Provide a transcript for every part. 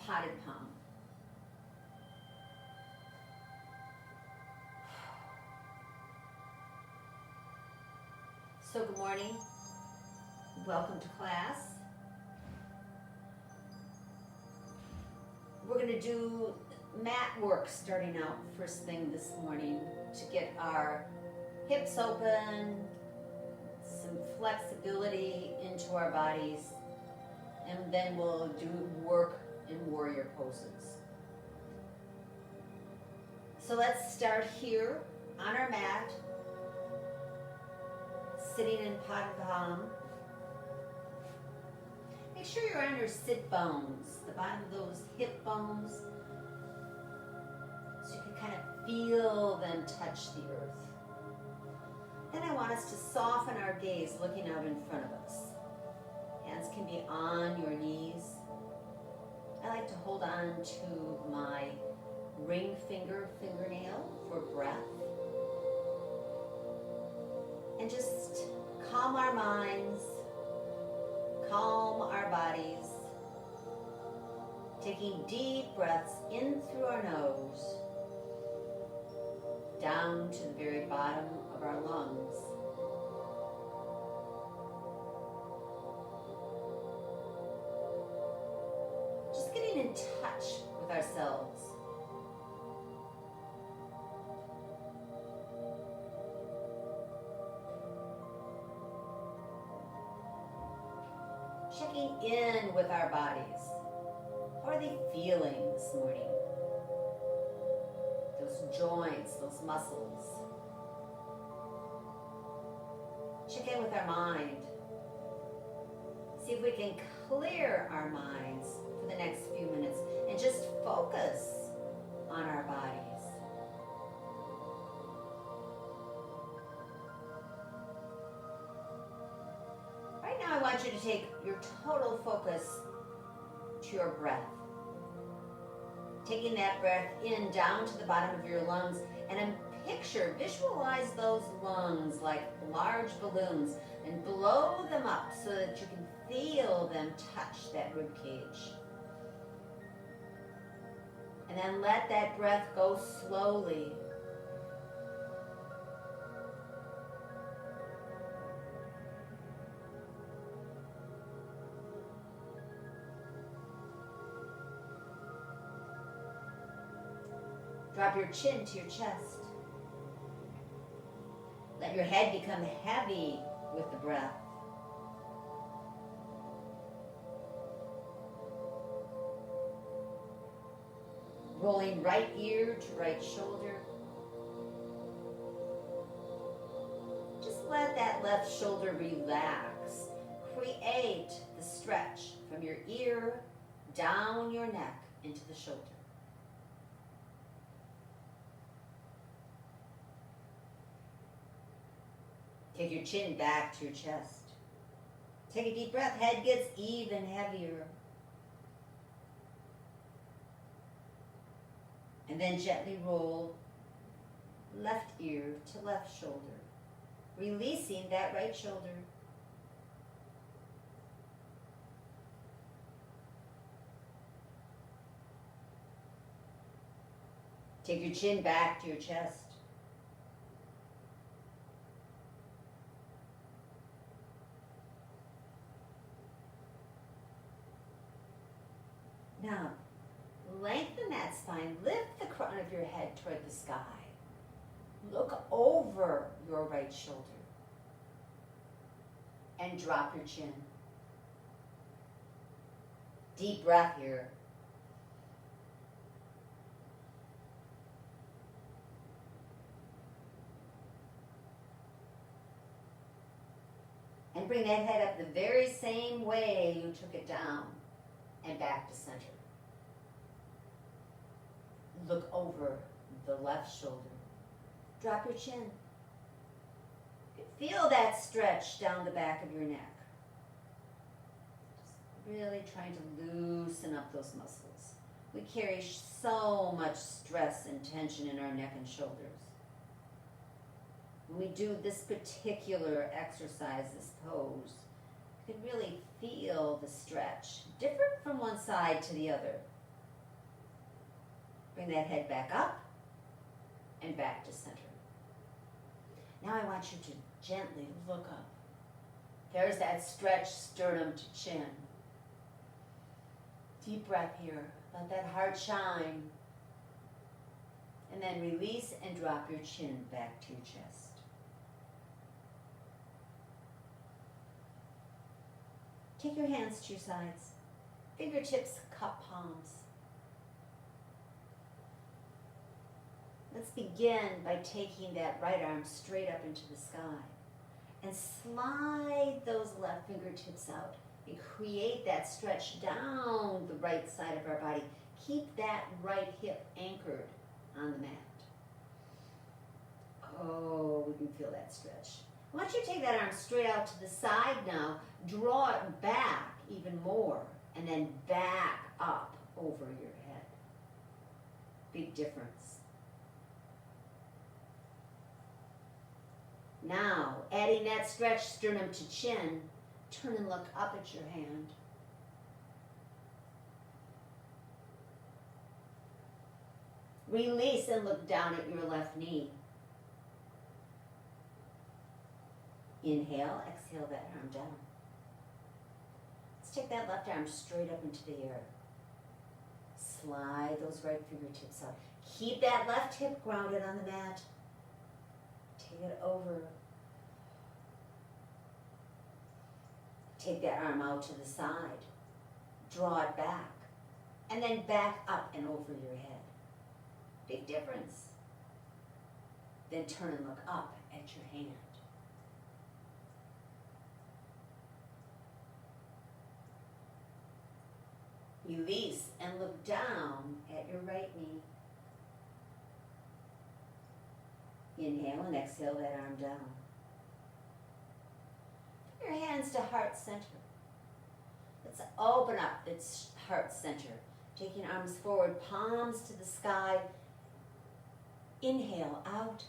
potted palm. So good morning. Welcome to class. We're going to do mat work starting out first thing this morning to get our hips open, some flexibility into our bodies, and then we'll do work in warrior poses. So let's start here on our mat, sitting in potted palm. Make sure you're on your sit bones, the bottom of those hip bones, so you can kind of feel them touch the earth. Then I want us to soften our gaze looking out in front of us. Hands can be on your knees. I like to hold on to my ring fingernail for breath. And just calm our minds, calm our bodies, taking deep breaths in through our nose, down to the very bottom of our lungs. Just getting in touch with ourselves. Checking in with our bodies. How are they feeling this morning? Those joints, those muscles. Check in with our mind. See if we can clear our minds for the next few minutes and just focus on our bodies. I want you to take your total focus to your breath. Taking that breath in down to the bottom of your lungs, and then visualize those lungs like large balloons and blow them up so that you can feel them touch that rib cage. And then let that breath go slowly. Drop your chin to your chest. Let your head become heavy with the breath. Rolling right ear to right shoulder. Just let that left shoulder relax. Create the stretch from your ear down your neck into the shoulder. Take your chin back to your chest. Take a deep breath. Head gets even heavier. And then gently roll left ear to left shoulder, releasing that right shoulder. Take your chin back to your chest. Now, lengthen that spine. Lift the crown of your head toward the sky. Look over your right shoulder. And drop your chin. Deep breath here. And bring that head up the very same way you took it down. And back to center. Look over the left shoulder. Drop your chin. Feel that stretch down the back of your neck. Just really trying to loosen up those muscles. We carry so much stress and tension in our neck and shoulders. When we do this particular exercise, this pose, you can really feel the stretch, different from one side to the other. Bring that head back up and back to center. Now I want you to gently look up. There's that stretch sternum to chin. Deep breath here. Let that heart shine. And then release and drop your chin back to your chest. Take your hands to your sides. Fingertips cup palms. Let's begin by taking that right arm straight up into the sky and slide those left fingertips out and create that stretch down the right side of our body. Keep that right hip anchored on the mat. Oh, we can feel that stretch. I want you to take that arm straight out to the side now. Draw it back even more and then back up over your head. Big difference. Now, adding that stretch sternum to chin, turn and look up at your hand. Release and look down at your left knee. Inhale, exhale that arm down. Let's take that left arm straight up into the air. Slide those right fingertips out. Keep that left hip grounded on the mat. Take it over. Take that arm out to the side. Draw it back. And then back up and over your head. Big difference. Then turn and look up at your hand. Release and look down at your right knee. Inhale and exhale that arm down. Put your hands to heart center. Let's open up its heart center. Taking arms forward, palms to the sky. Inhale out.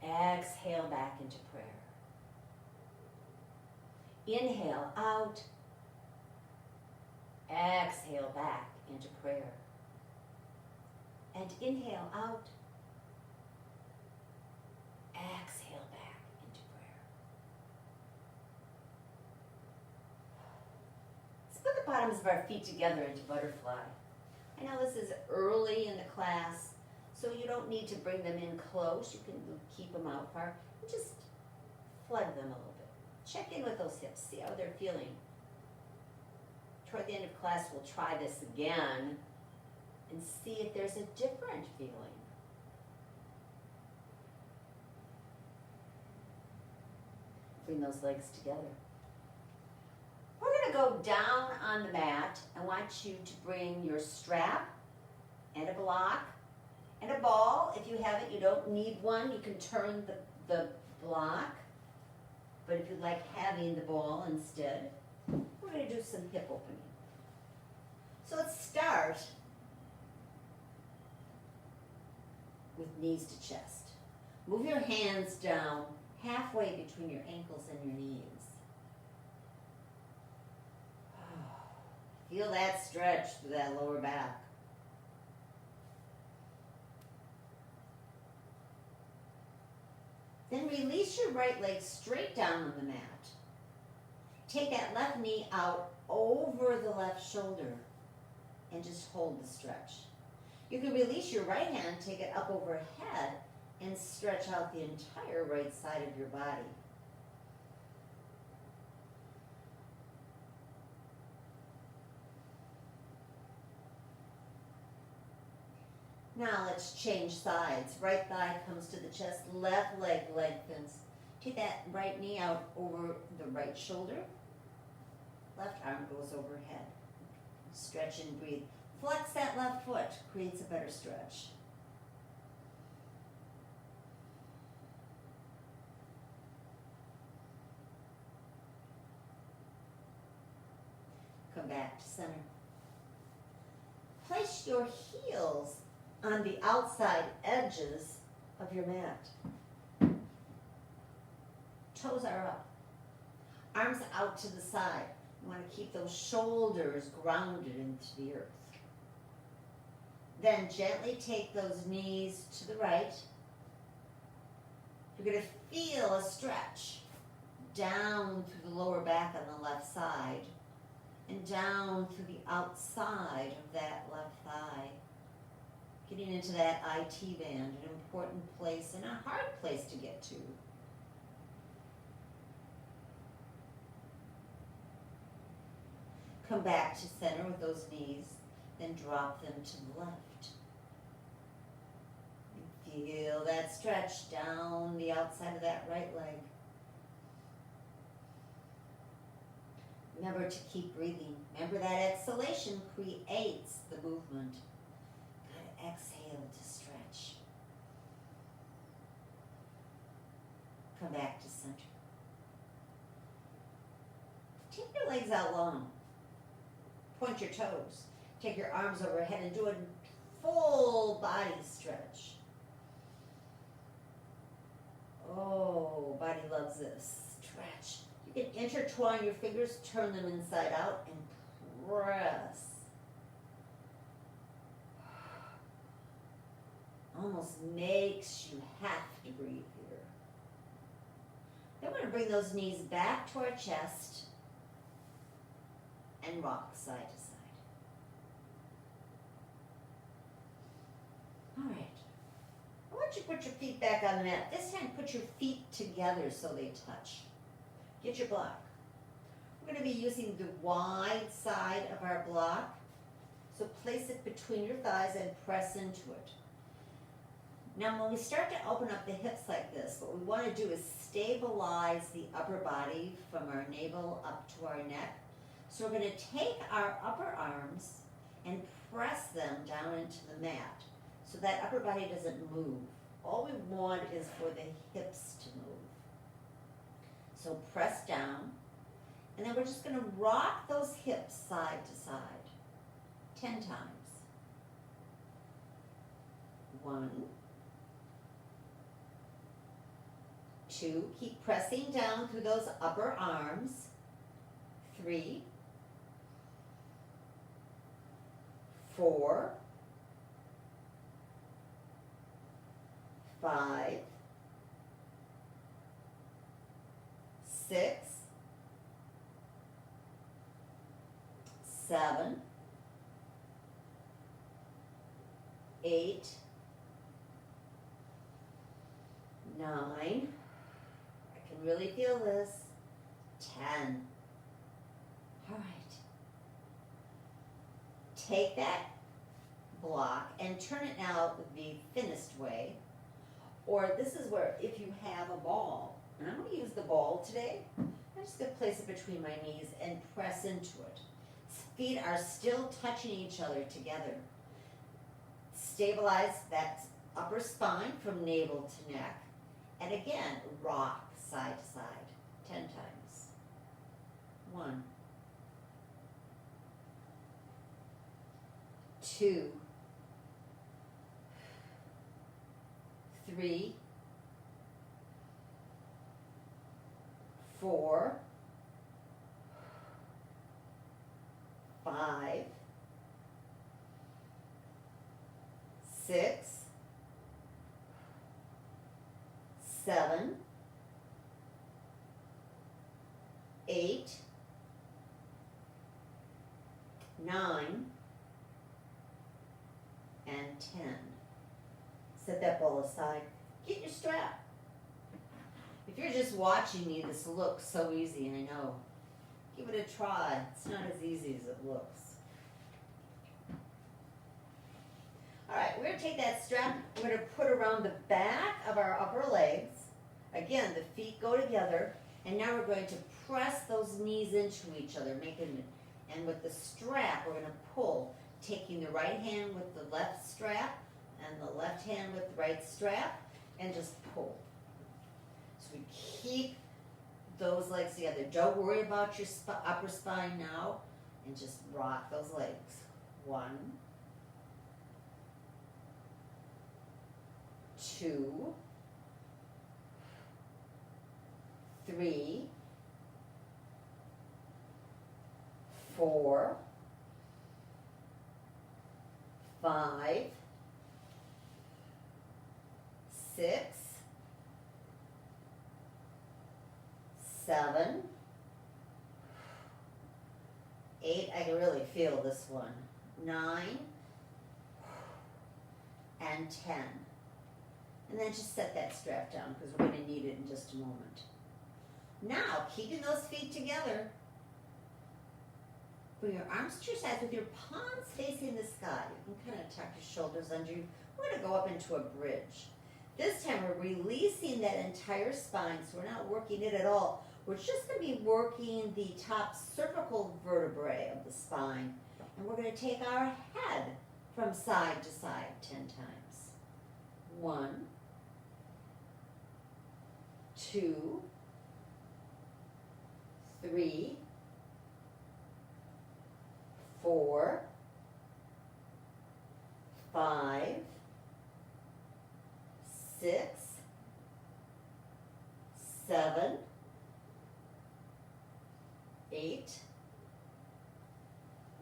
Exhale back into prayer. Inhale out. Exhale back into prayer. And inhale out. Exhale back into prayer. Let's put the bottoms of our feet together into butterfly. I know this is early in the class, so you don't need to bring them in close. You can keep them out far. Just flood them a little bit. Check in with those hips. See how they're feeling. Toward the end of class, we'll try this again and see if there's a different feeling. Bring those legs together. We're going to go down on the mat. I want you to bring your strap and a block and a ball. If you have it, you don't need one. You can turn the block. But if you'd like having the ball instead, we're going to do some hip opening. So let's start with knees to chest. Move your hands down halfway between your ankles and your knees. Feel that stretch through that lower back. Then release your right leg straight down on the mat. Take that left knee out over the left shoulder and just hold the stretch. You can release your right hand, take it up overhead, and stretch out the entire right side of your body. Now let's change sides. Right thigh comes to the chest, left leg lengthens. Take that right knee out over the right shoulder. Left arm goes overhead. Stretch and breathe. Flex that left foot, creates a better stretch. Come back to center. Place your heels on the outside edges of your mat. Toes are up. Arms out to the side. You want to keep those shoulders grounded into the earth. Then gently take those knees to the right. You're going to feel a stretch down through the lower back on the left side and down through the outside of that left thigh. Getting into that IT band, an important place and a hard place to get to. Come back to center with those knees, then drop them to the left. And feel that stretch down the outside of that right leg. Remember to keep breathing. Remember that exhalation creates the movement. Gotta exhale to stretch. Come back to center. Take your legs out long. Point your toes. Take your arms overhead and do a full body stretch. Oh, body loves this. Stretch. You can intertwine your fingers, turn them inside out, and press. Almost makes you have to breathe here. Then we're going to bring those knees back to our chest and rock side to side. All right. I want you to put your feet back on the mat. This time put your feet together so they touch. Get your block. We're going to be using the wide side of our block. So place it between your thighs and press into it. Now when we start to open up the hips like this, what we want to do is stabilize the upper body from our navel up to our neck. So we're going to take our upper arms and press them down into the mat so that upper body doesn't move. All we want is for the hips to move. So press down, and then we're just going to rock those hips side to side 10 times. 1, 2, keep pressing down through those upper arms. 3, 4, 5, 6, 7, 8, 9, I can really feel this, 10. All right. Take that block and turn it now the thinnest way. Or this is where, if you have a ball, and I'm going to use the ball today, I'm just going to place it between my knees and press into it. Feet are still touching each other together. Stabilize that upper spine from navel to neck. And again, rock side to side 10 times. 1, 2, 3, 4, 5, 6, 7, 8, 9, and 10. Set that ball aside. Get your strap. If you're just watching me, this looks so easy, I know. Give it a try. It's not as easy as it looks. All right, we're going to take that strap, we're going to put around the back of our upper legs. Again, the feet go together, and now we're going to press those knees into each other, and with the strap, we're going to pull, taking the right hand with the left strap, and the left hand with the right strap, and just pull. So we keep those legs together. Don't worry about your upper spine now, and just rock those legs. 1, 2, 3, 4, 5, 6, 7, 8, I can really feel this one, 9, and 10. And then just set that strap down because we're going to need it in just a moment. Now, keeping those feet together, bring your arms to your sides with your palms facing the sky. You can kind of tuck your shoulders under you. We're going to go up into a bridge. This time we're releasing that entire spine, so we're not working it at all. We're just going to be working the top cervical vertebrae of the spine. And we're going to take our head from side to side 10 times. 1, 2, 3, 4, 5, 6, 7, 8,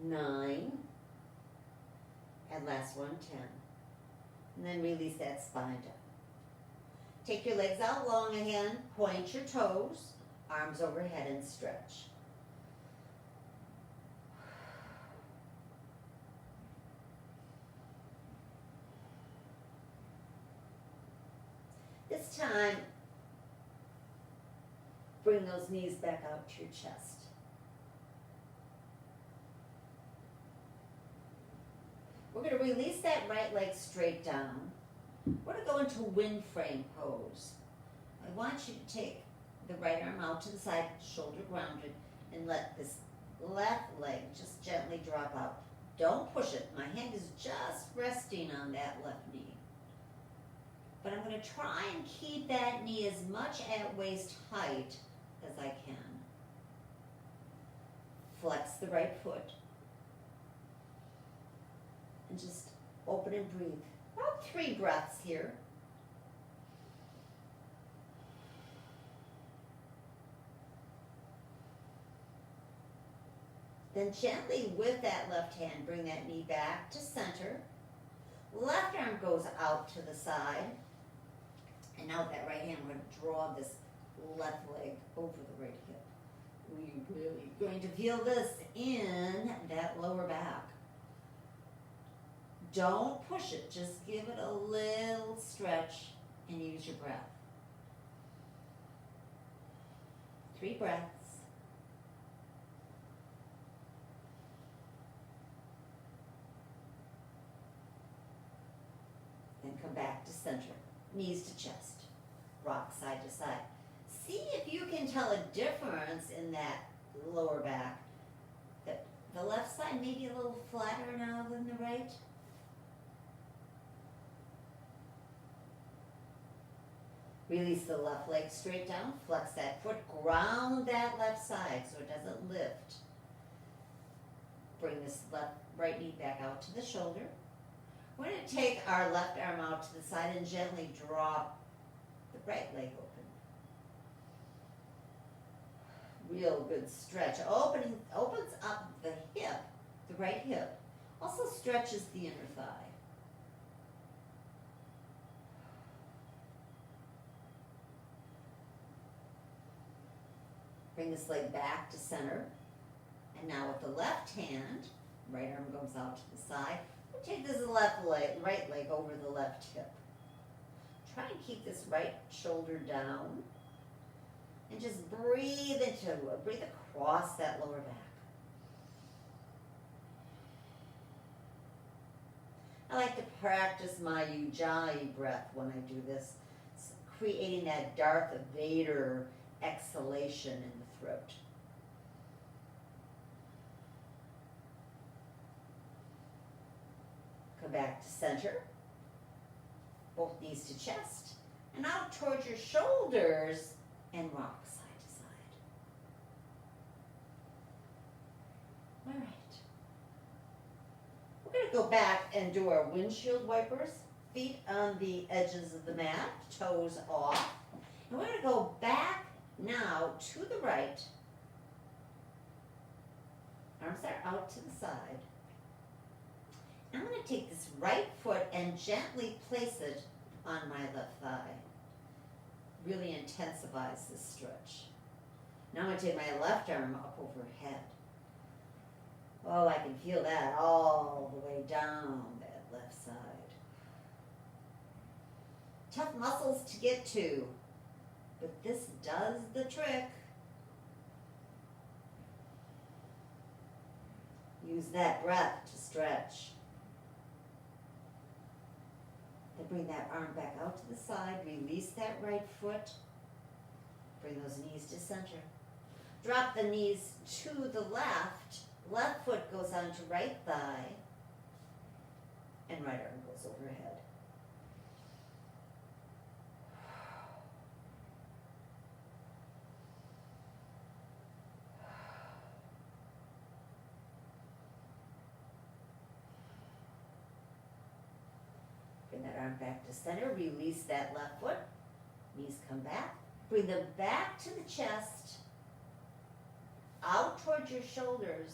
9, and last one, 10. And then release that spine down. Take your legs out long again, point your toes, arms overhead and stretch. This time, bring those knees back out to your chest. We're going to release that right leg straight down. We're going to go into wind frame pose. I want you to take the right arm out to the side, shoulder grounded, and let this left leg just gently drop out. Don't push it. My hand is just resting on that left knee. But I'm going to try and keep that knee as much at waist height as I can. Flex the right foot. And just open and breathe. About 3 breaths here. Then gently with that left hand, bring that knee back to center. Left arm goes out to the side. And now with that right hand, we're going to draw this left leg over the right hip. We're really going to feel this in that lower back. Don't push it, just give it a little stretch and use your breath. 3 breaths. Then come back to center, knees to chest, rock side to side. See if you can tell a difference in that lower back. That the left side may be a little flatter now than the right. Release the left leg straight down, flex that foot, ground that left side so it doesn't lift. Bring this right knee back out to the shoulder. We're going to take our left arm out to the side and gently drop the right leg open. Real good stretch. Opens up the hip, the right hip. Also stretches the inner thigh. Bring this leg back to center. And now with the left hand, right arm goes out to the side. We'll take this right leg over the left hip. Try and keep this right shoulder down. And just breathe across that lower back. I like to practice my Ujjayi breath when I do this, creating that Darth Vader exhalation in the throat. Come back to center, both knees to chest, and out towards your shoulders and rock side to side. All right. We're going to go back and do our windshield wipers, feet on the edges of the mat, toes off. And we're going to go back now to the right. Arms are out to the side. I'm going take this right foot and gently place it on my left thigh. Really intensifies this stretch. Now I'm going to take my left arm up overhead. Oh, I can feel that all the way down that left side. Tough muscles to get to, but this does the trick. Use that breath to stretch. Then bring that arm back out to the side, release that right foot. Bring those knees to center. Drop the knees to the left. Left foot goes onto right thigh. And right arm goes overhead. Bring that arm back to center. Release that left foot. Knees come back. Bring them back to the chest. Out towards your shoulders.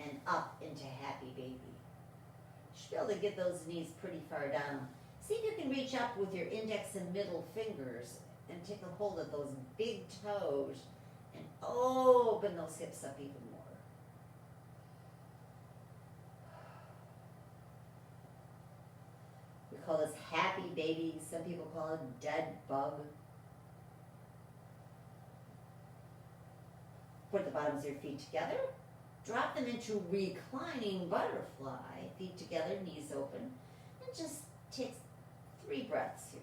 And up into happy baby. You should be able to get those knees pretty far down. See if you can reach up with your index and middle fingers and take a hold of those big toes and open those hips up even more. We call this happy baby. Some people call it dead bug. Put the bottoms of your feet together. Drop them into reclining butterfly. Feet together, knees open. And just take 3 breaths here.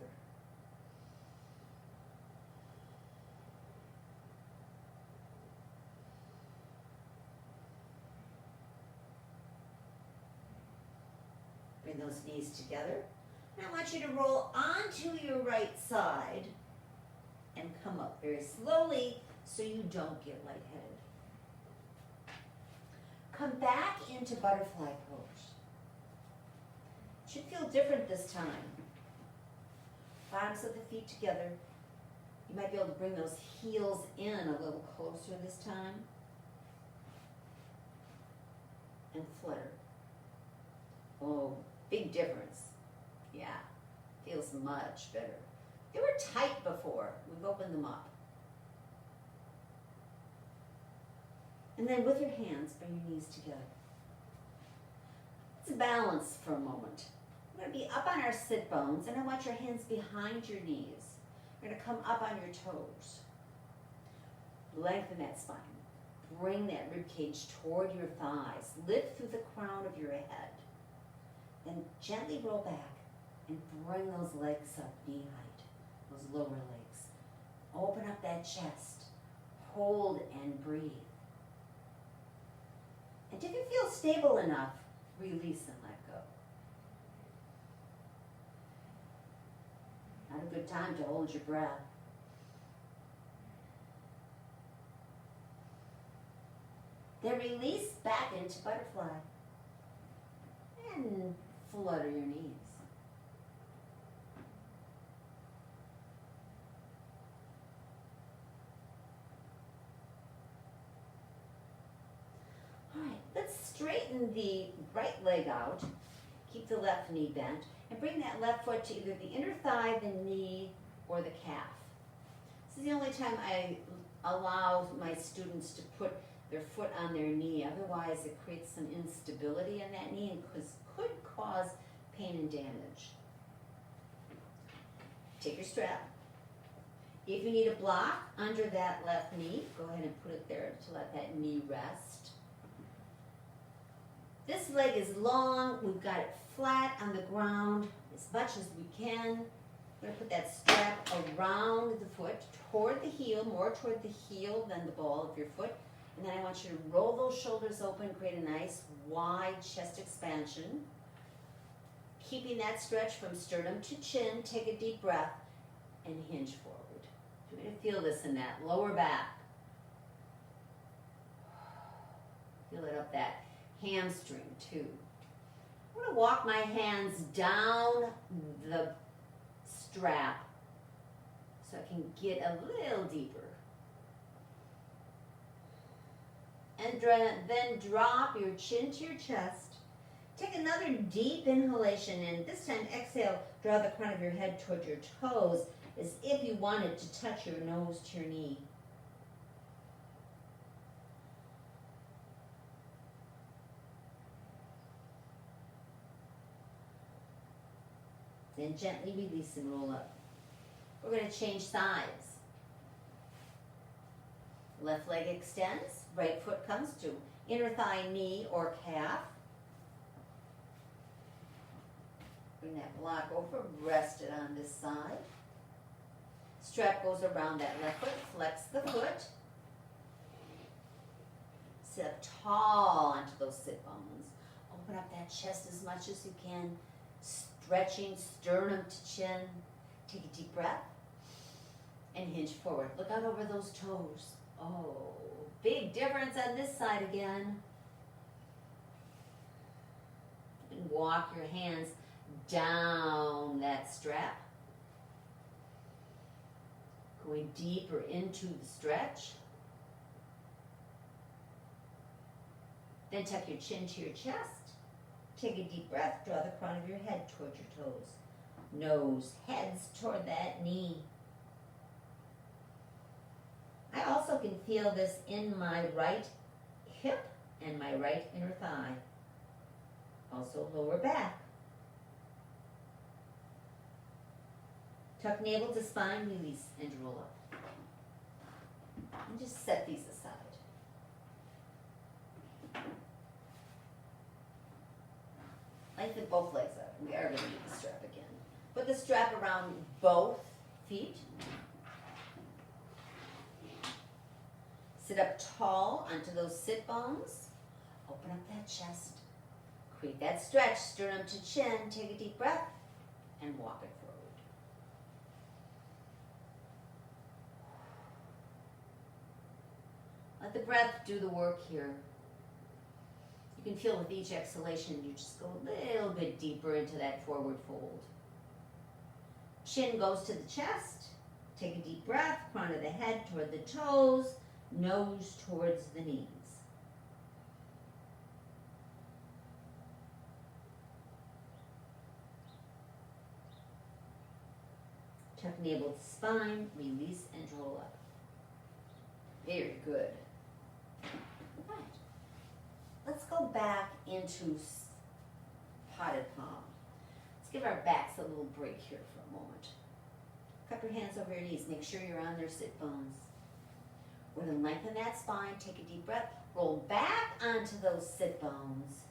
Bring those knees together. And I want you to roll onto your right side and come up very slowly so you don't get lightheaded. Come back into butterfly pose. Should feel different this time. Bottoms of the feet together. You might be able to bring those heels in a little closer this time. And flutter. Oh, big difference. Yeah, feels much better. They were tight before. We've opened them up. And then with your hands, bring your knees together. Let's balance for a moment. We're going to be up on our sit bones, and I want your hands behind your knees. You're going to come up on your toes. Lengthen that spine. Bring that rib cage toward your thighs. Lift through the crown of your head. Then gently roll back and bring those legs up knee height, those lower legs. Open up that chest. Hold and breathe. And if you feel stable enough, release and let go. Not a good time to hold your breath. Then release back into butterfly. And flutter your knees. All right, let's straighten the right leg out. Keep the left knee bent. And bring that left foot to either the inner thigh, the knee, or the calf. This is the only time I allow my students to put their foot on their knee. Otherwise, it creates some instability in that knee and could cause pain and damage. Take your strap. If you need a block under that left knee, go ahead and put it there to let that knee rest. This leg is long. We've got it flat on the ground as much as we can. We're going to put that strap around the foot, toward the heel, more toward the heel than the ball of your foot. And then I want you to roll those shoulders open, create a nice wide chest expansion. Keeping that stretch from sternum to chin, take a deep breath and hinge forward. You're going to feel this in that lower back. Feel it up that hamstring too. I'm going to walk my hands down the strap so I can get a little deeper. And then drop your chin to your chest Take another deep inhalation, and this time exhale, draw the crown of your head toward your toes as if you wanted to touch your nose to your knee. Then gently release and roll up. We're going to change sides. Left leg extends, right foot comes to inner thigh, knee, or calf. Bring that block over, rest it on this side. Strap goes around that left foot, flex the foot. Sit up tall onto those sit bones. Open up that chest as much as you can. Stretching sternum to chin. Take a deep breath and hinge forward. Look out over those toes. Oh, big difference on this side again. And walk your hands down that strap. Going deeper into the stretch. Then tuck your chin to your chest. Take a deep breath. Draw the crown of your head toward your toes. Nose heads toward that knee. I also can feel this in my right hip and my right inner thigh. Also lower back. Tuck navel to spine, release, and roll up. And just set these aside. Lengthen both legs up. We are going to need the strap again. Put the strap around both feet. Sit up tall onto those sit bones. Open up that chest. Create that stretch, sternum to chin. Take a deep breath and walk it forward. Let the breath do the work here. You can feel with each exhalation, you just go a little bit deeper into that forward fold. Chin goes to the chest. Take a deep breath, crown of the head toward the toes, nose towards the knees. Tuck navel to spine, release and roll up. Very good. Right. Let's go back into potted palm. Let's give our backs a little break here for a moment. Cup your hands over your knees. Make sure you're on their sit bones. We're going to lengthen that spine. Take a deep breath. Roll back onto those sit bones.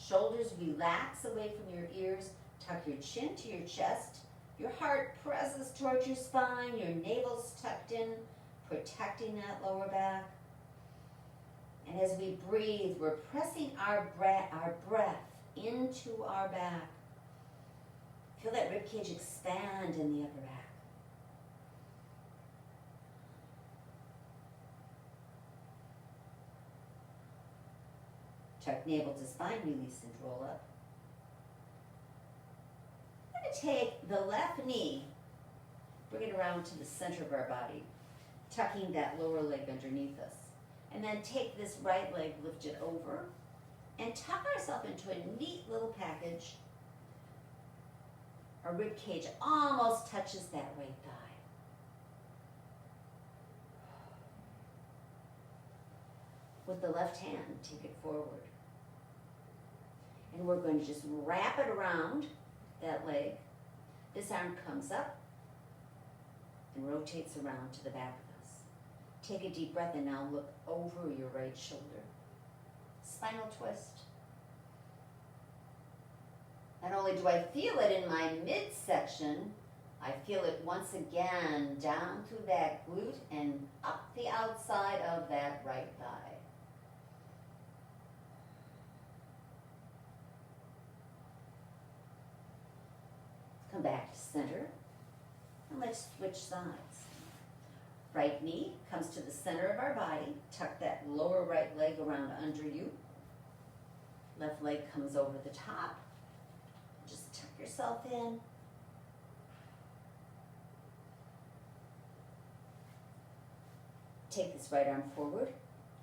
Shoulders relax away from your ears. Tuck your chin to your chest. Your heart presses towards your spine. Your navel's tucked in, protecting that lower back. And as we breathe, we're pressing our breath into our back. Feel that ribcage expand in the upper back. Tuck navel to spine, release and roll up. We're going to take the left knee, bring it around to the center of our body, tucking that lower leg underneath us. And then take this right leg, lift it over, and tuck ourselves into a neat little package. Our rib cage almost touches that right thigh. With the left hand, take it forward. And we're going to just wrap it around that leg. This arm comes up and rotates around to the back of us. Take a deep breath and now look over your right shoulder. Spinal twist. Not only do I feel it in my midsection, I feel it once again down through that glute and up the outside of that right thigh. Come back to center and let's switch sides. Right knee comes to the center of our body. Tuck that lower right leg around under you. Left leg comes over the top. Just tuck yourself in. Take this right arm forward.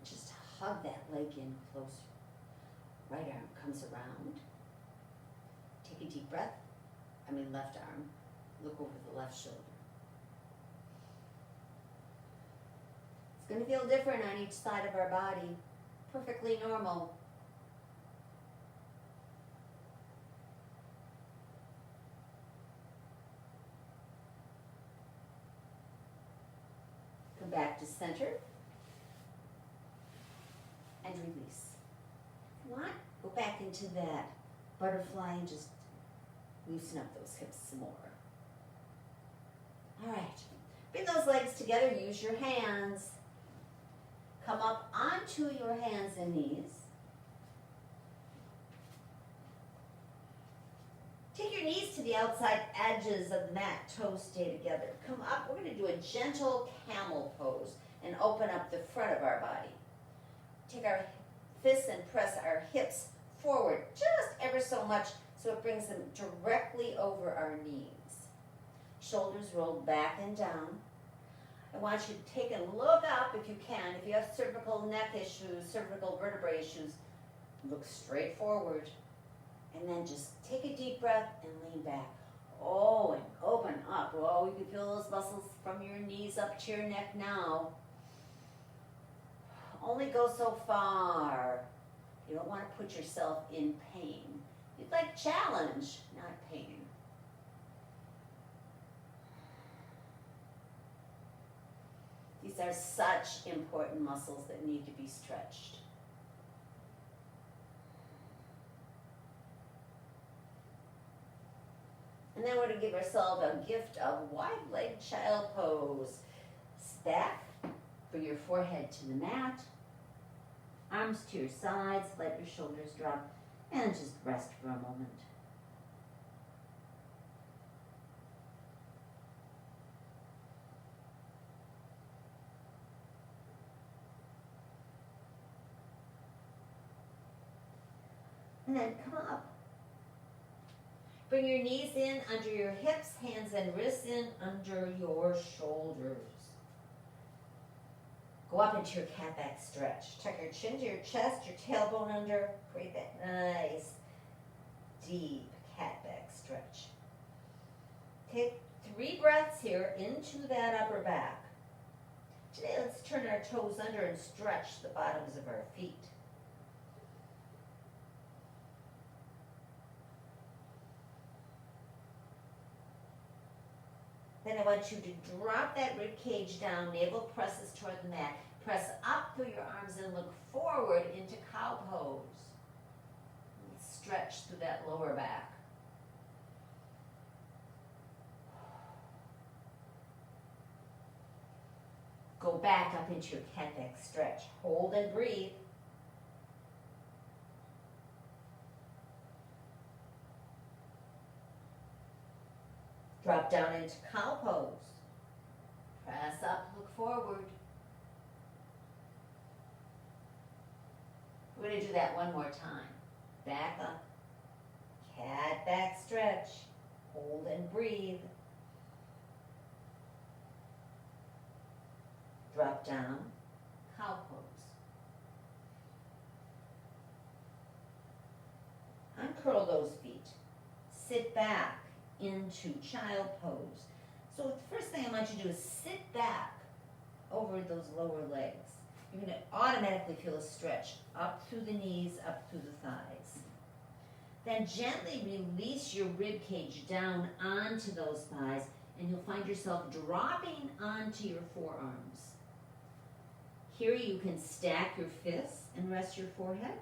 Just hug that leg in closer. Right arm comes around. Take a deep breath. Left arm. Look over the left shoulder. It's going to feel different on each side of our body. Perfectly normal. Come back to center. And release. If you want, go back into that butterfly and just loosen up those hips some more. All right. Bring those legs together. Use your hands. Come up onto your hands and knees. Take your knees to the outside edges of the mat. Toes stay together. Come up. We're going to do a gentle camel pose and open up the front of our body. Take our fists and press our hips forward just ever so much so it brings them directly over our knees. Shoulders rolled back and down. I want you to take and look up if you can. If you have cervical neck issues, cervical vertebrae issues, look straight forward. And then just take a deep breath and lean back. Oh, and open up. Oh, you can feel those muscles from your knees up to your neck now. Only go so far. You don't want to put yourself in pain. You'd like challenge, not pain. These are such important muscles that need to be stretched. And then we're going to give ourselves a gift of wide-legged child pose. Stack, bring your forehead to the mat, arms to your sides, let your shoulders drop, and just rest for a moment. And then come up. Bring your knees in under your hips, hands and wrists in under your shoulders. Go up into your cat back stretch. Tuck your chin to your chest, your tailbone under. Create that nice, deep cat back stretch. Take 3 breaths here into that upper back. Today, let's turn our toes under and stretch the bottoms of our feet. Then I want you to drop that rib cage down, navel presses toward the mat. Press up through your arms and look forward into cow pose. Stretch through that lower back. Go back up into your cat back stretch. Hold and breathe. Drop down into cow pose. Press up, look forward. We're going to do that one more time. Back up. Cat back stretch. Hold and breathe. Drop down. Cow pose. Uncurl those feet. Sit back into child pose. So the first thing I want you to do is sit back over those lower legs. You're going to automatically feel a stretch up through the knees, up through the thighs. Then gently release your rib cage down onto those thighs, and you'll find yourself dropping onto your forearms. Here you can stack your fists and rest your forehead.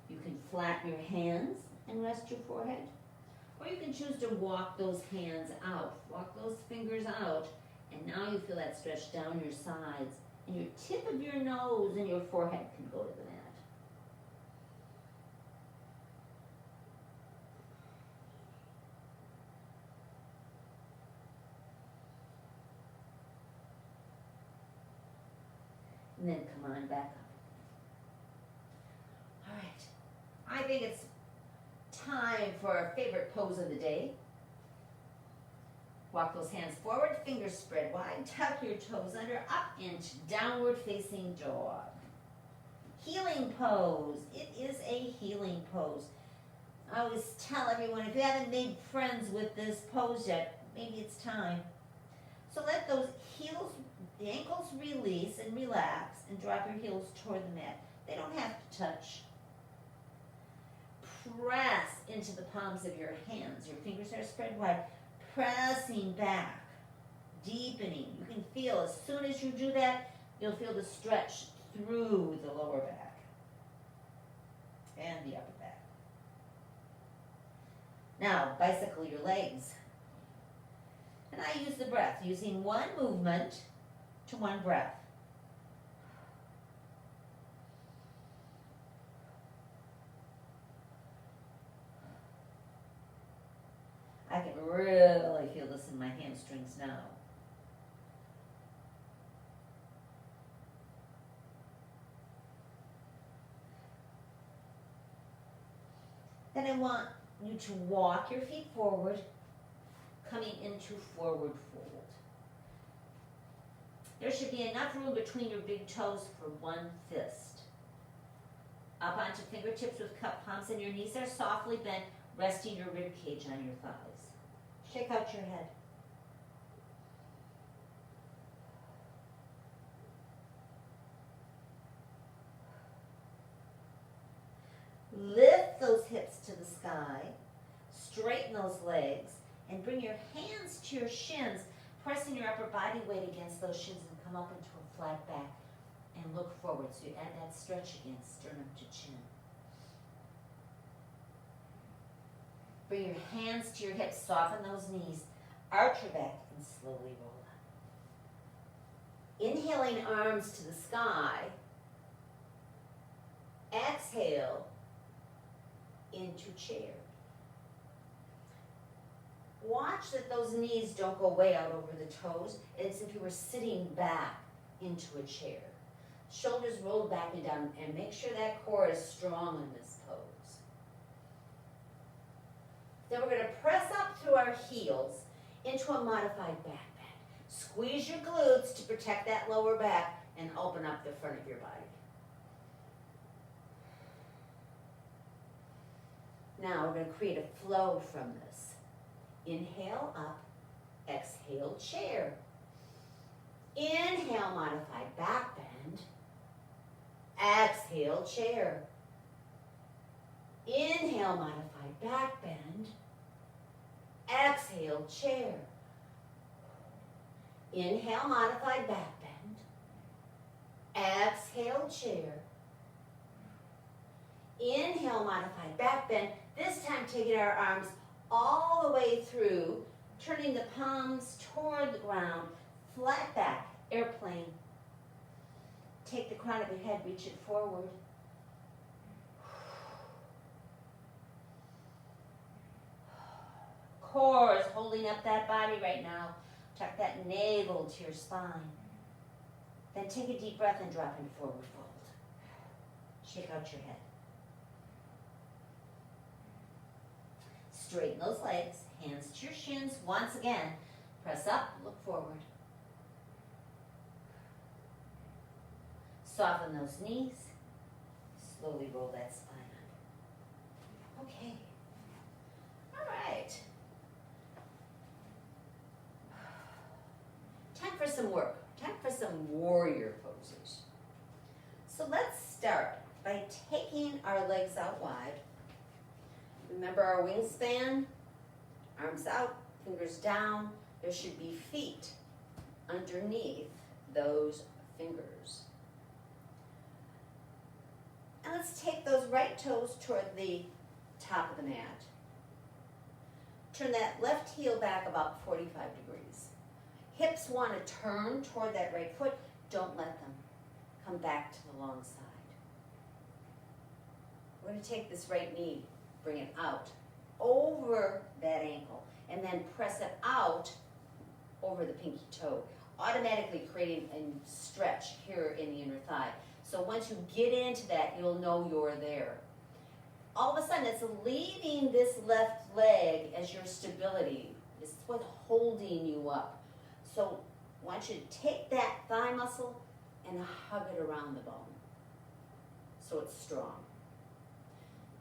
You can flatten your hands and rest your forehead. Or you can choose to walk those hands out, walk those fingers out, and now you feel that stretch down your sides, and your tip of your nose and your forehead can go to the mat. And then come on back up. All right, I think it's time for our favorite pose of the day. Walk those hands forward, fingers spread wide, tuck your toes under, up into downward facing dog. Healing pose. It is a healing pose. I always tell everyone, if you haven't made friends with this pose yet, maybe it's time. So let those heels, the ankles release and relax and drop your heels toward the mat. They don't have to touch. Press into the palms of your hands. Your fingers are spread wide. Pressing back, deepening. You can feel as soon as you do that, you'll feel the stretch through the lower back and the upper back. Now, bicycle your legs. And I use the breath, using one movement to one breath. I can really feel this in my hamstrings now. Then I want you to walk your feet forward, coming into forward fold. There should be enough room between your big toes for one fist. Up onto fingertips with cup palms, and your knees are softly bent, resting your rib cage on your thighs. Shake out your head. Lift those hips to the sky, straighten those legs, and bring your hands to your shins, pressing your upper body weight against those shins and come up into a flat back and look forward. So you add that stretch again, sternum to chin. Bring your hands to your hips, soften those knees, arch your back, and slowly roll up. Inhaling arms to the sky. Exhale into chair. Watch that those knees don't go way out over the toes. It's as if you were sitting back into a chair. Shoulders rolled back and down, and make sure that core is strong in this pose. Then we're going to press up through our heels into a modified back bend. Squeeze your glutes to protect that lower back and open up the front of your body. Now we're going to create a flow from this. Inhale up, exhale chair. Inhale modified back bend. Exhale chair. Inhale modified back bend. Exhale chair. Inhale modified back bend. Exhale chair. Inhale modified back bend. This time taking our arms all the way through, turning the palms toward the ground, flat back, airplane. Take the crown of your head, reach it forward. Core is holding up that body right now. Tuck that navel to your spine. Then take a deep breath and drop into forward fold. Shake out your head. Straighten those legs, hands to your shins. Once again, press up, look forward. Soften those knees. Slowly roll that spine up. Okay. All right. Time for some work. Time for some warrior poses. So let's start by taking our legs out wide. Remember our wingspan? Arms out, fingers down. There should be feet underneath those fingers. And let's take those right toes toward the top of the mat. Turn that left heel back about 45 degrees. Hips want to turn toward that right foot. Don't let them. Come back to the long side. We're going to take this right knee, bring it out over that ankle, and then press it out over the pinky toe, automatically creating a stretch here in the inner thigh. So once you get into that, you'll know you're there. All of a sudden, it's leaving this left leg as your stability. It's what's holding you up. So I want you to take that thigh muscle and hug it around the bone. so it's strong.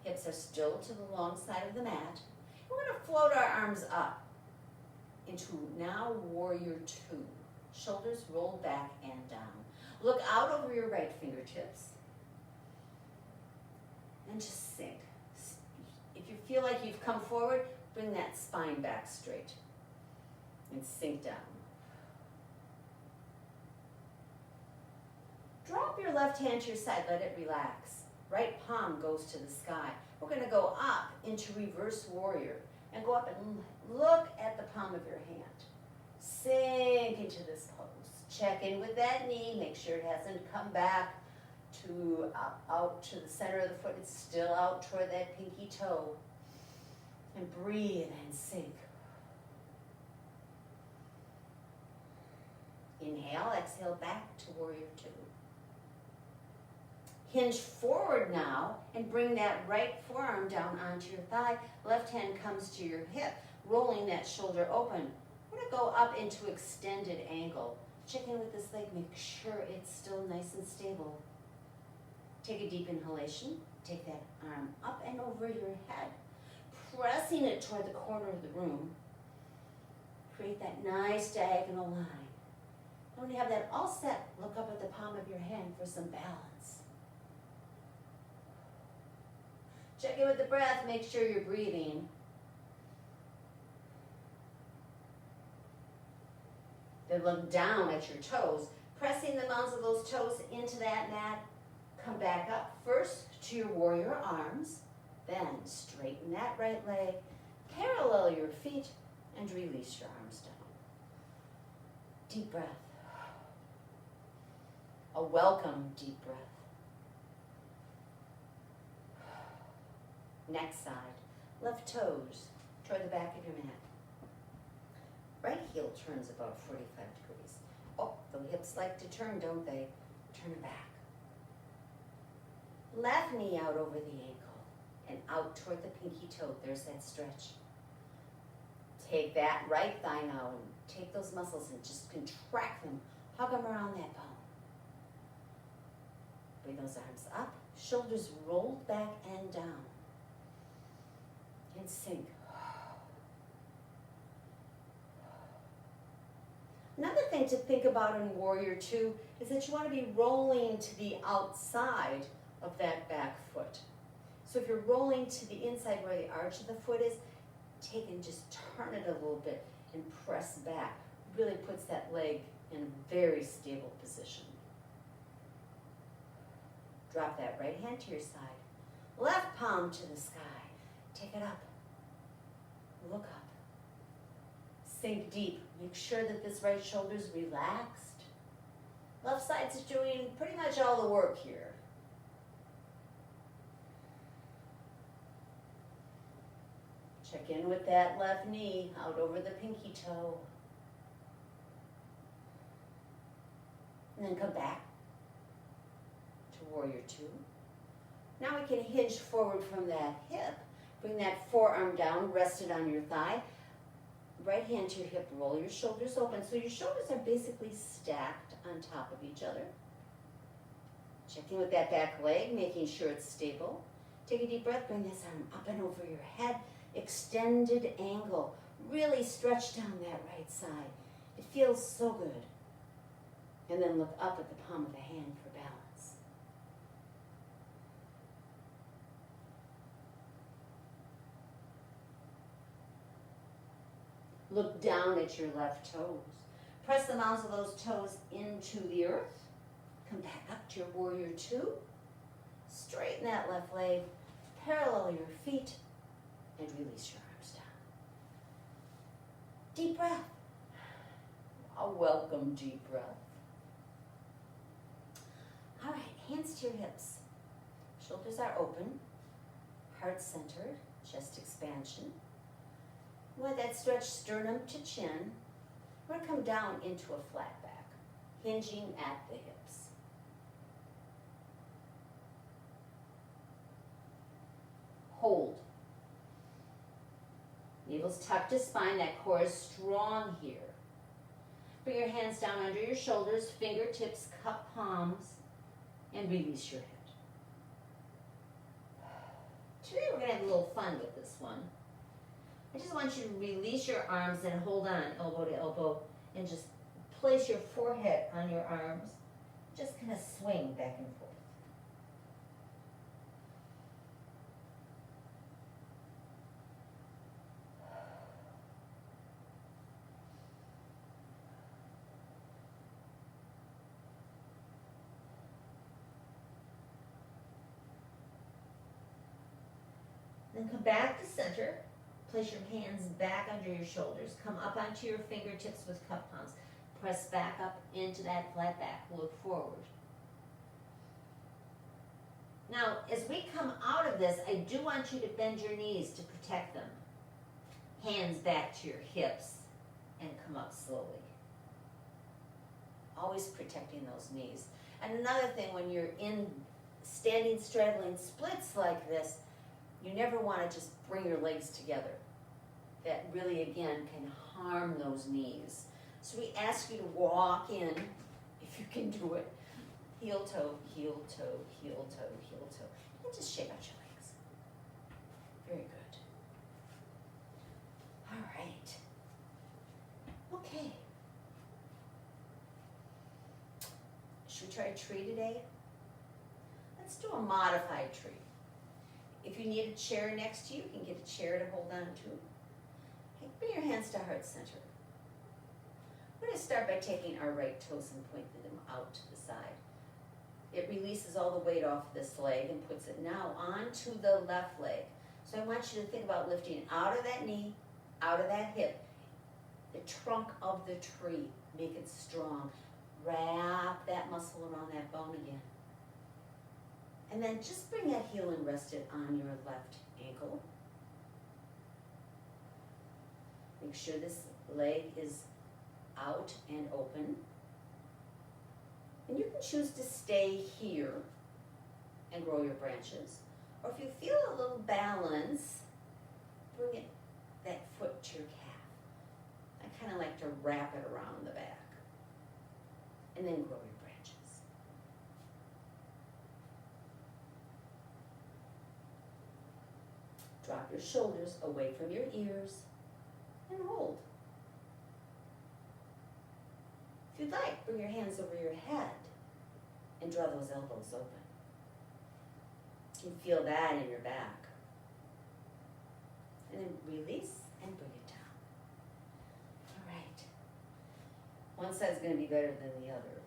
Hips are still to the long side of the mat. We're going to float our arms up into now warrior two. Shoulders rolled back and down. Look out over your right fingertips and just sink. If you feel like you've come forward, bring that spine back straight and sink down. Drop your left hand to your side, let it relax. Right palm goes to the sky. We're going to go up into reverse warrior and go up and look at the palm of your hand. Sink into this pose. Check in with that knee. Make sure it hasn't come back to out to the center of the foot. It's still out toward that pinky toe. And breathe and sink. Inhale, exhale, back to warrior two. Hinge forward now and bring that right forearm down onto your thigh. Left hand comes to your hip, rolling that shoulder open. We're going to go up into extended angle. Check in with this leg, make sure it's still nice and stable. Take a deep inhalation. Take that arm up and over your head, pressing it toward the corner of the room. Create that nice diagonal line. And when you have that all set, look up at the palm of your hand for some balance. Check in with the breath, make sure you're breathing. Then look down at your toes, pressing the mounds of those toes into that mat. Come back up first to your warrior arms, then straighten that right leg, parallel your feet, and release your arms down. Deep breath. A welcome deep breath. Next side, left toes toward the back of your mat. Right heel turns about 45 degrees. Oh, the hips like to turn, don't they? Turn it back. Left knee out over the ankle and out toward the pinky toe. There's that stretch. Take that right thigh now and take those muscles and just contract them. Hug them around that bone. Bring those arms up, shoulders rolled back and down. And sink. Another thing to think about in warrior two is that you want to be rolling to the outside of that back foot. So if you're rolling to the inside where the arch of the foot is, take and just turn it a little bit and press back. Really puts that leg in a very stable position. Drop that right hand to your side. Left palm to the sky. Take it up. Look up. Sink deep. Make sure that this right shoulder's relaxed. Left side's doing pretty much all the work here. Check in with that left knee out over the pinky toe. And then come back to warrior two. Now we can hinge forward from that hip. Bring that forearm down, rest it on your thigh. Right hand to your hip, roll your shoulders open. So your shoulders are basically stacked on top of each other. Check in with that back leg, making sure it's stable. Take a deep breath, bring this arm up and over your head. Extended angle. Really stretch down that right side. It feels so good. And then look up at the palm of the hand for balance. Look down at your left toes. Press the mounds of those toes into the earth. Come back up to your warrior two. Straighten that left leg. Parallel your feet. And release your arms down. Deep breath. A welcome deep breath. All right, hands to your hips. Shoulders are open. Heart centered. Chest expansion. With that stretch sternum to chin, we're going to come down into a flat back, hinging at the hips. Hold. Navel's tucked to spine, that core is strong here. Bring your hands down under your shoulders, fingertips, cup palms, and release your head. have a little fun with this one. I just want you to release your arms and hold on elbow to elbow and just place your forehead on your arms. Just kind of swing back and forth. Then come back to center. Place your hands back under your shoulders. Come up onto your fingertips with cup palms. Press back up into that flat back. Look forward. Now, as we come out of this, I do want you to bend your knees to protect them. Hands back to your hips and come up slowly. Always protecting those knees. And another thing, when you're in standing straddling splits like this, you never want to just bring your legs together. That really, again, can harm those knees. So we ask you to walk in, if you can do it, heel toe, heel toe, heel toe, heel toe. And just shake out your legs. Very good. All right. Okay. Should we try a tree today? Let's do a modified tree. If you need a chair next to you, you can get a chair to hold on to. Okay, bring your hands to heart center. We're going to start by taking our right toes and pointing them out to the side. It releases all the weight off this leg and puts it now onto the left leg. So I want you to think about lifting out of that knee, out of that hip, the trunk of the tree. Make it strong. Wrap that muscle around that bone again. And then just bring that heel and rest it on your left ankle. Make sure this leg is out and open. And you can choose to stay here and grow your branches. Or if you feel a little balance, bring that foot to your calf. I kind of like to wrap it around the back. And then grow your branches. Drop your shoulders away from your ears and hold. If you'd like, bring your hands over your head and draw those elbows open. You can feel that in your back. And then release and bring it down. All right. One side's going to be better than the other.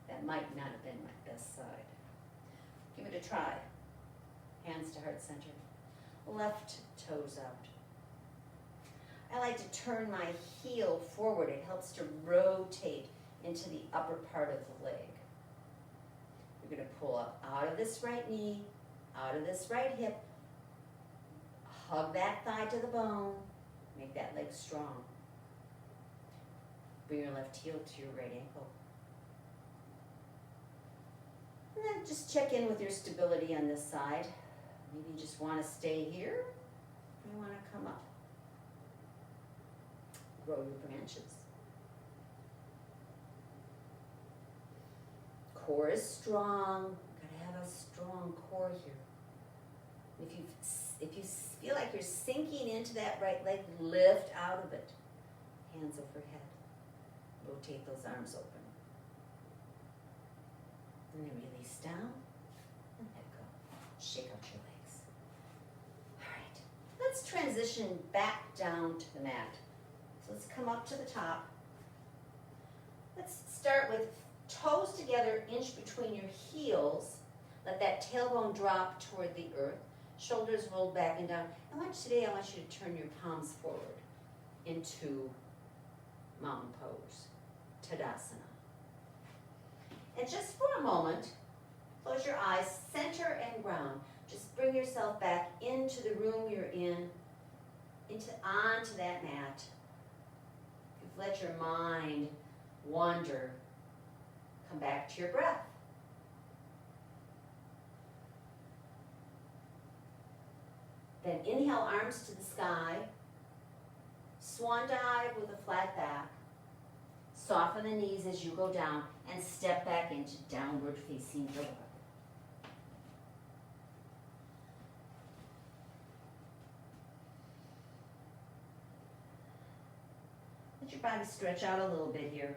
That might not have been my best side. Give it a try. Hands to heart center. Left toes out. I like to turn my heel forward. It helps to rotate into the upper part of the leg. You're going to pull up out of this right knee, out of this right hip. Hug that thigh to the bone. Make that leg strong. Bring your left heel to your right ankle. And then just check in with your stability on this side. Maybe you just want to stay here. You want to come up. Grow your branches. Core is strong. Gotta have a strong core here. If you feel like you're sinking into that right leg, lift out of it. Hands overhead. Rotate those arms open. And then release down and let go. Shake out your legs. All right. Let's transition back down to the mat. So let's come up to the top. Let's start with toes together, inch between your heels. Let that tailbone drop toward the earth. Shoulders rolled back and down. I want you to turn your palms forward into mountain pose, Tadasana. And just for a moment, close your eyes, center and ground. Just bring yourself back into the room you're in, onto that mat. Let your mind wander. Come back to your breath. Then inhale, arms to the sky. Swan dive with a flat back. Soften the knees as you go down and step back into downward facing dog. your body stretch out a little bit here.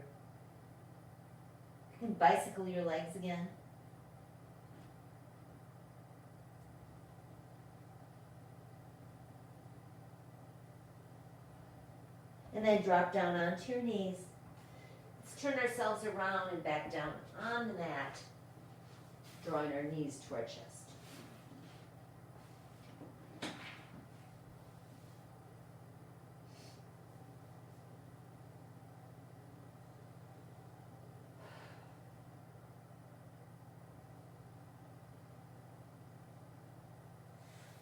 You can bicycle your legs again. And then drop down onto your knees. Let's turn ourselves around and back down on the mat, drawing our knees to our chest.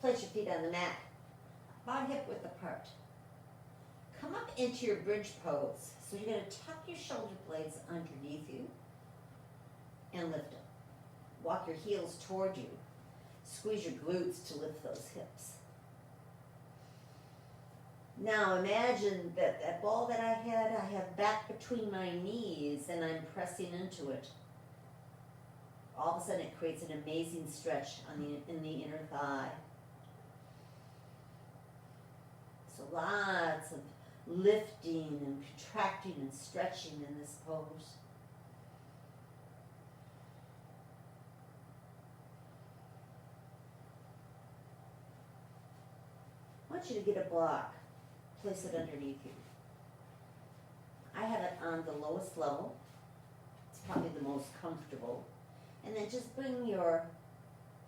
Place your feet on the mat, about hip width apart. Come up into your bridge pose. So you're going to tuck your shoulder blades underneath you and lift them. Walk your heels toward you. Squeeze your glutes to lift those hips. Now imagine that that ball that I have back between my knees and I'm pressing into it. All of a sudden it creates an amazing stretch in the inner thigh. So lots of lifting and contracting and stretching in this pose. I want you to get a block, place it underneath you. I have it on the lowest level. It's probably the most comfortable. And then just bring your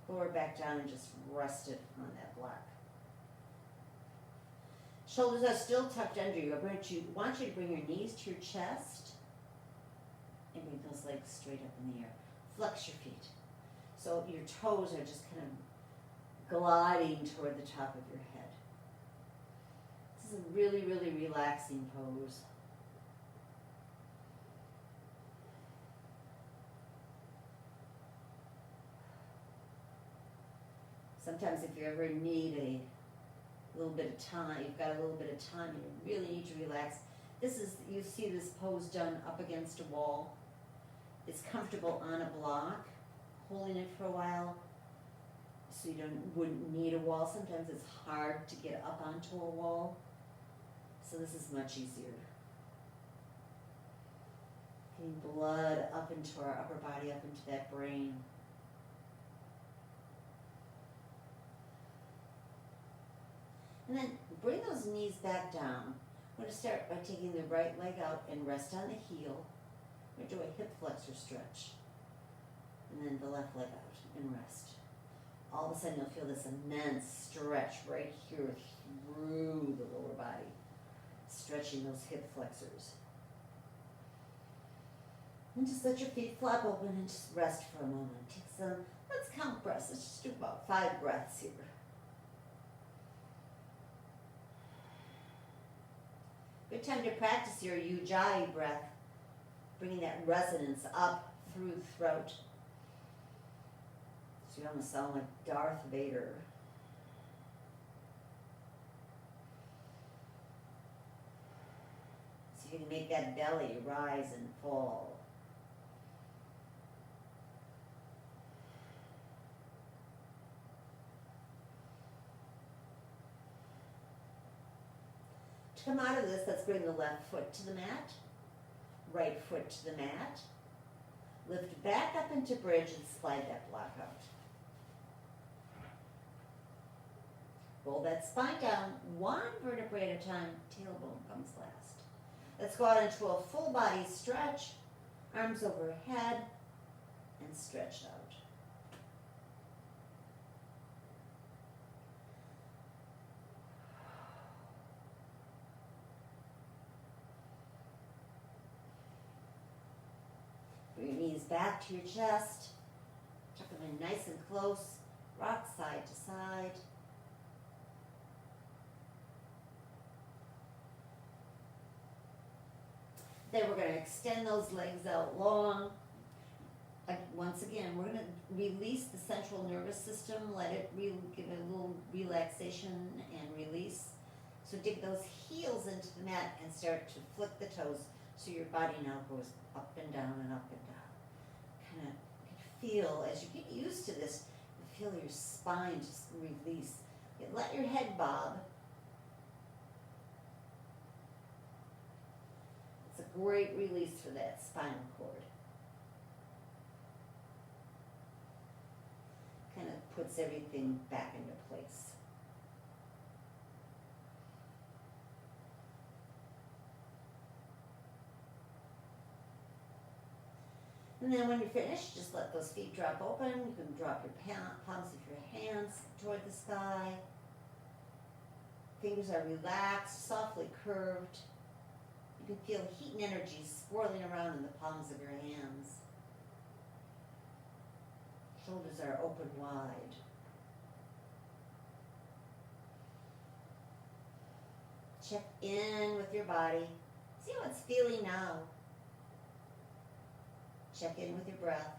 lower back down and just rest it on that block. Shoulders are still tucked under you. I want you to bring your knees to your chest and bring those legs straight up in the air. Flex your feet. So your toes are just kind of gliding toward the top of your head. This is a really, really relaxing pose. Sometimes if you ever need a little bit of time, you've got a little bit of time and you really need to relax. You see this pose done up against a wall. It's comfortable on a block, holding it for a while, so you wouldn't need a wall. Sometimes it's hard to get up onto a wall, so this is much easier. Getting blood up into our upper body, up into that brain. And then bring those knees back down. I'm going to start by taking the right leg out and rest on the heel. We're going to do a hip flexor stretch. And then the left leg out and rest. All of a sudden you'll feel this immense stretch right here through the lower body. Stretching those hip flexors. And just let your feet flap open and just rest for a moment. Take some, let's count breaths. Let's just do about 5 breaths here. Good time to practice your Ujjayi breath, bringing that resonance up through the throat. So you almost sound like Darth Vader. So you can make that belly rise and fall. To come out of this, let's bring the left foot to the mat, right foot to the mat. Lift back up into bridge and slide that block out. Roll that spine down, 1 vertebrae at a time, tailbone comes last. Let's go out into a full body stretch, arms overhead, and stretch out. Bring your knees back to your chest, tuck them in nice and close, rock side to side. Then we're going to extend those legs out long. Once again, we're going to release the central nervous system, let it give it a little relaxation and release. So dig those heels into the mat and start to flick the toes so your body now goes up and down and up and down. Kind of feel, as you get used to this, you feel your spine just release. Let your head bob. great release for that spinal cord. Kind of puts everything back into place. And then when you're finished, just let those feet drop open. You can drop your palms of your hands toward the sky. Fingers are relaxed, softly curved. You can feel heat and energy swirling around in the palms of your hands. Shoulders are open wide. Check in with your body. See how it's feeling now. Check in with your breath.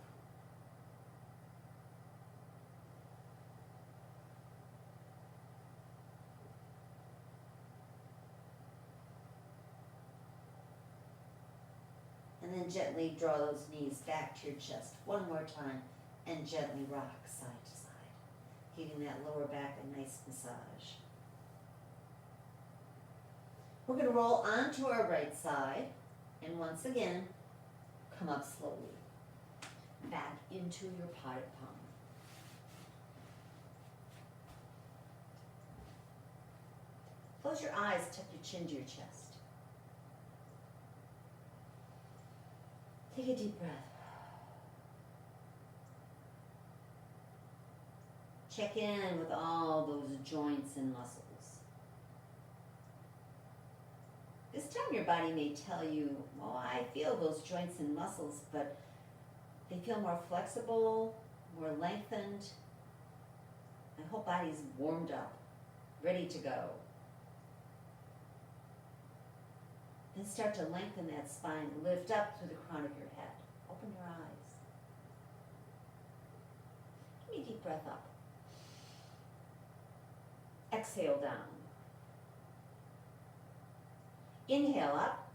And then gently draw those knees back to your chest one more time and gently rock side to side, giving that lower back a nice massage. We're going to roll onto our right side and once again, come up slowly, back into your potted palm. Close your eyes, tuck your chin to your chest. Take a deep breath. Check in with all those joints and muscles. This time your body may tell you, well, I feel those joints and muscles, but they feel more flexible, more lengthened. My whole body's warmed up, ready to go. Then start to lengthen that spine, lift up through the crown of your head. Open your eyes. Take a deep breath up. Exhale down. Inhale up.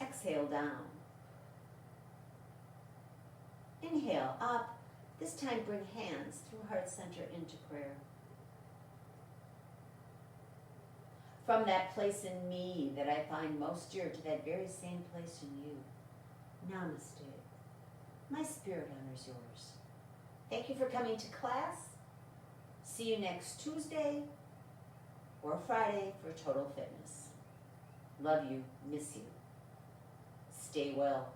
Exhale down. Inhale up. This time bring hands through heart center into prayer. From that place in me that I find most dear to that very same place in you. Namaste. My spirit honors yours. Thank you for coming to class. See you next Tuesday or Friday for Total Fitness. Love you, miss you. Stay well.